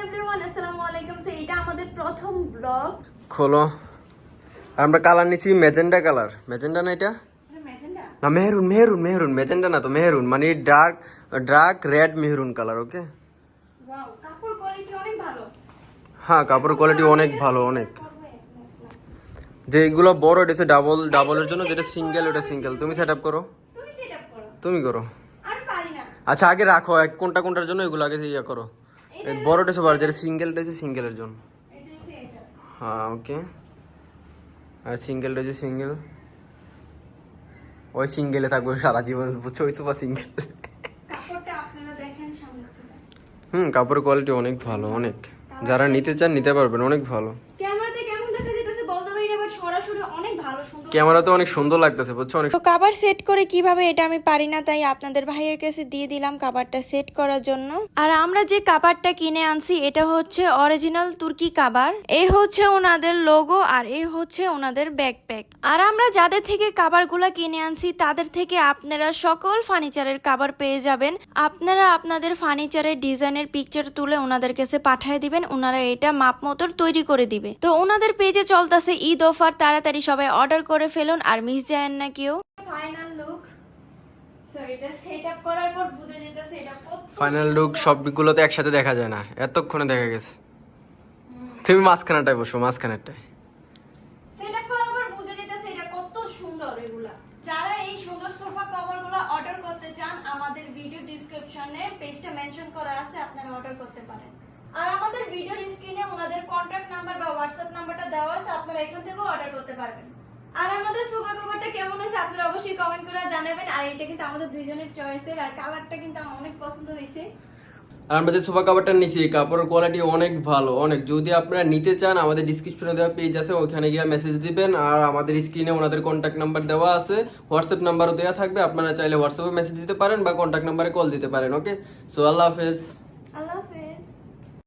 Everyone, আসসালামু আলাইকুম। So এটা আমাদের প্রথম ব্লগ। খোলো। আর আমরা কালার নিচ্ছি ম্যাজেন্ডা কালার। ম্যাজেন্ডা না এটা? ম্যাজেন্ডা না, মেহরুন মেহরুন মেহরুন। ম্যাজেন্ডা না তো, মেহরুন মানে ডার্ক ডার্ক রেড মেহরুন কালার। ওকে, ওয়াও, কাপড় কোয়ালিটি অনেক ভালো। হ্যাঁ কাপড় কোয়ালিটি অনেক ভালো, অনেক। যে এগুলো বড় এটা ডাবলের জন্য, যেটা সিঙ্গেল ওটা সিঙ্গেল। তুমি সেট আপ করো, তুমি সেটআপ করো। তুমি করো। আমি পারি না। আচ্ছা আগে রাখো, কোনটা কোনটার জন্য এগুলো আগে ইয়ে করো। বড়টা সে বড়, যেটা সিঙ্গেলটা হচ্ছে সিঙ্গেলের জন্য। এটা হচ্ছে এটা। হ্যাঁ ওকে। আর সিঙ্গেলটা হচ্ছে সিঙ্গেল, ওই সিঙ্গেলে থাকবে সারা জীবন, বুঝছো? ওই সুপার সিঙ্গেল। কাপড়টা আপনারা দেখেন সামনে থেকে। কাপড় কোয়ালিটি অনেক ভালো, অনেক। যারা নিতে চান নিতে পারবেন, অনেক ভালো। ক্যামেরাতে কেমন দেখা যাইতেছে বলতে পারি না, বাট সরাসরি অনেক ভালো, সুন্দর। ক্যামেরাতে অনেক সুন্দর লাগতেছে, বুঝছো? অনেক। তো কভার সেট করে কিভাবে এটা আমি পারি না, তাই আপনাদের ভাইয়ের কাছে দিয়ে দিলাম কভারটা সেট করার জন্য। আর আমরা যে কভারটা কিনে আনছি এটা হচ্ছে অরিজিনাল তুর্কি কভার। এই হচ্ছে ওনাদের লোগো আর এই হচ্ছে ওনাদের ব্যাকপ্যাক। আর আমরা যাদের থেকে কভারগুলা কিনে আনছি তাদের থেকে আপনারা সকল ফার্নিচারের কভার পেয়ে যাবেন। আপনারা আপনাদের ফার্নিচারের ডিজাইনের পিকচার তুলে ওনাদের কাছে পাঠিয়ে দিবেন, ওনারা এটা মাপ মতো তৈরি করে দিবে। তো ওনাদের পেজে চলতেছে ঈদ অফার, তাড়াতাড়ি সবাই অর্ডার করে ফেলুন আর মিস যায় না কেউ। Final look. সো এটা সেটআপ করার পর বুঝে যেতেছে এটা কত ফাইনাল লুক সবগুলোতে একসাথে দেখা যায় না, এতক্ষণে দেখা গেছে। তুমি মাঝখানেটায় বসো, মাঝখানেরটায়। সেটআপ করার পর বুঝে যেতেছে এটা কত সুন্দর। এগুলা যারা এই সুন্দর সোফা কভারগুলো অর্ডার করতে চান, আমাদের ভিডিও ডেসক্রিপশনে পেজটা মেনশন করা আছে, আপনারা অর্ডার করতে পারেন। আর আমাদের ভিডিওর স্ক্রিনে ওনাদের কন্টাক্ট নাম্বার বা হোয়াটসঅ্যাপ নাম্বারটা দেওয়া আছে, আপনারা এখান থেকেও অর্ডার করতে পারবেন। আর আমাদের সোফা কভারটা কেমন হয়েছে আপনারা অবশ্যই কমেন্ট করে জানাবেন। আর এটা কিন্তু আমাদের দুইজনের চয়েসের, আর কালারটা কিন্তু আমার অনেক পছন্দ হয়েছে। আর আমরা যে সোফা কাভারটা নিচ্ছি, কাপড়ের কোয়ালিটি অনেক ভালো, অনেক। যদি আপনারা নিতে চান, আমাদের ডিসক্রিপশনে দেওয়া পেজ আছে, ওইখানে গিয়ে মেসেজ দিবেন। আর আমাদের স্ক্রিনে ওনাদের কন্ট্যাক্ট নাম্বার দেওয়া আছে, হোয়াটসঅ্যাপ নাম্বারও দেওয়া থাকবে। আপনারা চাইলে হোয়াটসঅ্যাপে মেসেজ দিতে পারেন বা কন্ট্যাক্ট নাম্বারে কল দিতে পারেন। ওকে, সো আল্লাহ হাফেজ।